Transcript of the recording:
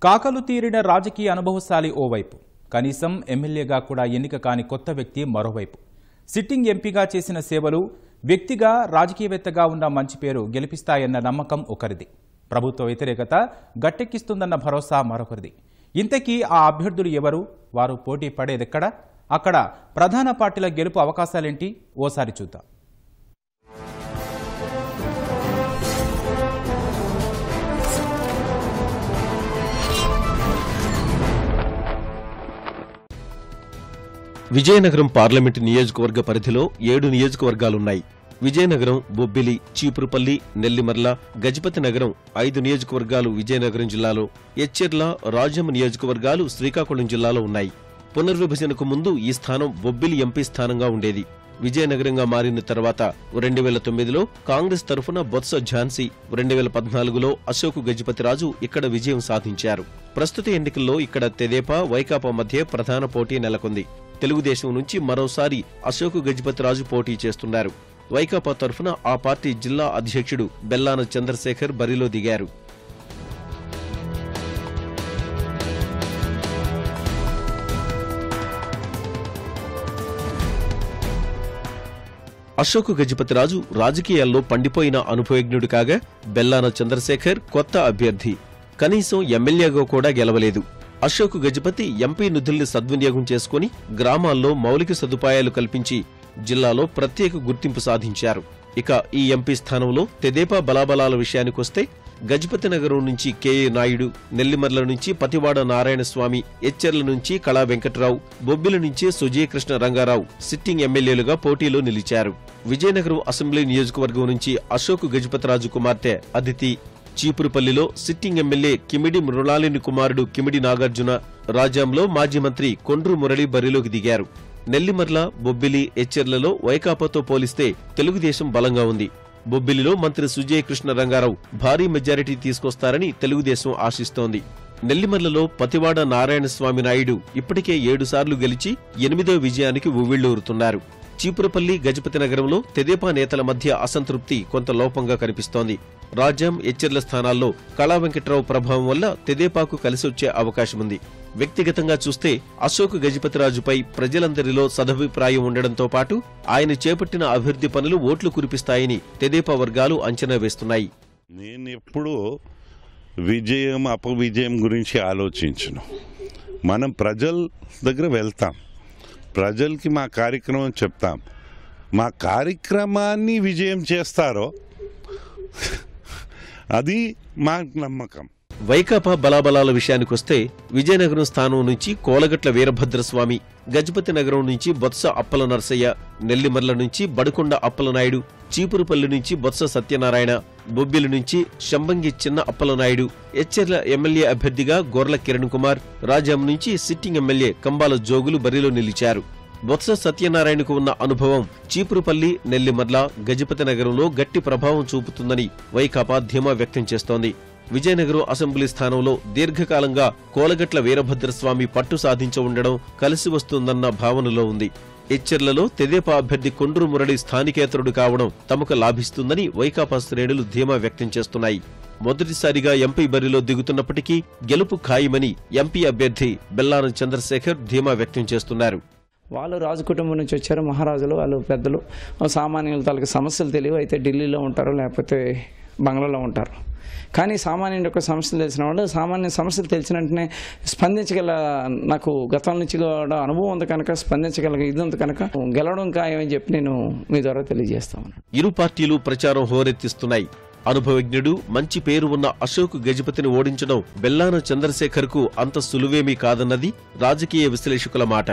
కాకలు తీరిన రాజకీయ అనుభవశాలి ఓవైపు, కనీసం ఎమ్మెల్యేగా కూడా ఎన్నిక కాని కొత్త వ్యక్తి మరోవైపు. సిట్టింగ్ ఎంపీగా చేసిన సేవలు, వ్యక్తిగా రాజకీయవేత్తగా ఉన్న మంచి పేరు గెలిపిస్తాయన్న నమ్మకం ఒకరిది. ప్రభుత్వ వ్యతిరేకత గట్టెక్కిస్తుందన్న భరోసా మరొకరిది. ఇంతకీ ఆ అభ్యర్థులు ఎవరు? వారు పోటీ పడేదెక్కడ? అక్కడ ప్రధాన పార్టీల గెలుపు అవకాశాలేంటి? ఓసారి చూద్దాం. విజయనగరం పార్లమెంటు నియోజకవర్గ పరిధిలో 7 నియోజకవర్గాలున్నాయి. విజయనగరం, బొబ్బిలి, చీపురుపల్లి, నెల్లిమర్ల, గజపతి నగరం 5 నియోజకవర్గాలు విజయనగరం జిల్లాలో, ఎచ్చెర్ల, రాజం నియోజకవర్గాలు శ్రీకాకుళం జిల్లాలో ఉన్నాయి. పునర్విభజనకు ముందు ఈ స్థానం బొబ్బిలి ఎంపీ స్థానంగా ఉండేది. విజయనగరంగా మారిన తర్వాత 2009లో కాంగ్రెస్ తరఫున బొత్స ఝాన్సీ, 2014లో అశోక్ గజపతిరాజు ఇక్కడ విజయం సాధించారు. ప్రస్తుత ఎన్నికల్లో ఇక్కడ తెదేపా, వైకాపా మధ్య ప్రధాన పోటీ నెలకొంది. తెలుగుదేశం నుంచి మరోసారి అశోక్ గజపతిరాజు పోటీ చేస్తున్నారు. వైకాపా తరఫున ఆ పార్టీ జిల్లా అధ్యక్షుడు బెల్లాన చంద్రశేఖర్ బరిలో దిగారు. అశోక్ గజపతిరాజు రాజకీయాల్లో పండిపోయిన అనుభవజ్ఞుడు కాగా, బెల్లాన చంద్రశేఖర్ కొత్త అభ్యర్థి. కనీసం ఎమ్మెల్యేగా కూడా గెలవలేదు. అశోక్ గజపతి ఎంపీ నిధుల్ని సద్వినియోగం చేసుకుని గ్రామాల్లో మౌలిక సదుపాయాలు కల్పించి జిల్లాలో ప్రత్యేక గుర్తింపు సాధించారు. ఇక ఈ ఎంపీ స్థానంలో తెదేపా బలాబలాల విషయానికొస్తే గజపతి నగరం నుంచి కెఏ నాయుడు, నెల్లిమర్ల నుంచి పతివాడ నారాయణస్వామి, ఎచ్చెర్ల నుంచి కళా వెంకట్రావు, బొబ్బిలి నుంచి సుజయకృష్ణ రంగారావు సిట్టింగ్ ఎమ్మెల్యేలుగా పోటీలో నిలిచారు. విజయనగరం అసెంబ్లీ నియోజకవర్గం నుంచి అశోక్ గజపతిరాజు కుమార్తె అదితి, చీపురుపల్లిలో సిట్టింగ్ ఎమ్మెల్యే కిమిడి మృణాలిని కుమారుడు కిమిడి నాగార్జున, రాజాంలో మాజీ మంత్రి కొండ్రు మురళి బరిలోకి దిగారు. నెల్లిమర్ల, బొబ్బిలి, ఎచ్చెర్లలో వైకాపాతో పోలిస్తే తెలుగుదేశం బలంగా ఉంది. బొబ్బిలిలో మంత్రి సుజయకృష్ణ రంగారావు భారీ మెజారిటీ తీసుకొస్తారని తెలుగుదేశం ఆశిస్తోంది. నెల్లిమర్లలో పతివాడ నారాయణస్వామి నాయుడు ఇప్పటికే 7 సార్లు గెలిచి 8వ విజయానికి ఉవ్విళ్లూరుతున్నారు. చీపురపల్లి, గజపతి నగరంలో తెదేపా నేతల మధ్య అసంతృప్తి కొంత లోపంగా కనిపిస్తోంది. రాజాం, ఎచ్చెర్ల స్థానాల్లో కళా వెంకట్రావు ప్రభావం వల్ల తెదేపాకు కలిసొచ్చే అవకాశముంది. వ్యక్తిగతంగా చూస్తే అశోక్ గజపతిరాజుపై ప్రజలందరిలో సదభిప్రాయం ఉండడంతో పాటు ఆయన చేపట్టిన అభివృద్ధి పనులు ఓట్లు కురిపిస్తాయని తెదేపా వర్గాలు అంచనా వేస్తున్నాయి. నేను ఎప్పుడూ విజయం అపవిజయం గురించి ఆలోచించను. మనం ప్రజల దగ్గర వెళ్తాం, ప్రజలకి మా కార్యక్రమం చెప్తాం. మా కార్యక్రమాన్ని విజయం చేస్తారో అది మా నమ్మకం. వైకాపా బలాబలాల విషయానికొస్తే విజయనగరం స్థానం నుంచి కోలగట్ల వీరభద్రస్వామి, గజపతి నగరం నుంచి బొత్స అప్పల నరసయ్య, నెల్లిమర్ల నుంచి బడుకొండ అప్పలనాయుడు, చీపురుపల్లి నుంచి బొత్స సత్యనారాయణ, బొబ్బిలి నుంచి శంబంగి చిన్న అప్పలనాయుడు, ఎచ్చెర్ల ఎమ్మెల్యే అభ్యర్థిగా గొర్ల కిరణ్ కుమార్, రాజాం నుంచి సిట్టింగ్ ఎమ్మెల్యే కంబాల జోగులు బరిలో నిలిచారు. బొత్స సత్యనారాయణకు ఉన్న అనుభవం చీపురుపల్లి, నెల్లిమర్ల, గజపతి నగరంలో గట్టి ప్రభావం చూపుతుందని వైకాపా ధీమా వ్యక్తం చేస్తోంది. విజయనగరం అసెంబ్లీ స్థానంలో దీర్ఘకాలంగా కోలగట్ల వీరభద్రస్వామి పట్టు సాధించి ఉండడం కలిసి వస్తుందన్న భావనలో ఉంది. ఎచ్చెర్లలో తెదేపా అభ్యర్థి కొండ్రు మురళి స్థానికేతరుడు కావడం తమకు లాభిస్తుందని వైకాపా శ్రేణులు ధీమా వ్యక్తం చేస్తున్నాయి. మొదటిసారిగా ఎంపీ బరిలో దిగుతున్నప్పటికీ గెలుపు ఖాయమని ఎంపీ అభ్యర్థి బెల్లాన చంద్రశేఖర్ ధీమా వ్యక్తం చేస్తున్నారు. వాళ్ళు రాజు కుటుంబం నుంచి వచ్చారు, మహారాజులు, వాళ్ళు పెద్దలు. సామాన్యుల తాలూకు సమస్యలు తెలియవు, అయితే ఢిల్లీలో ఉంటారు, లేకపోతే బంగ్లాలో ఉంటారు. కానీ సామాన్యుడి యొక్క సమస్యలు తెలిసిన వాళ్ళు, సామాన్య సమస్యలు తెలిసిన వెంటనే స్పందించగల, నాకు గతం నుంచి కూడా అనుభవం ఉంది కనుక స్పందించగల ఇది ఉంది కనుక గెలవడం ఖాయమని చెప్పి నేను మీ ద్వారా తెలియజేస్తాను. ఇరు పార్టీలు ప్రచారం హోరెత్తిస్తున్నాయి. అనుభవజ్ఞుడు, మంచి పేరు ఉన్న అశోక్ గజపతిని ఓడించడం బెల్లాన చంద్రశేఖర్ కు అంత సులువేమీ కాదన్నది రాజకీయ విశ్లేషకుల మాట.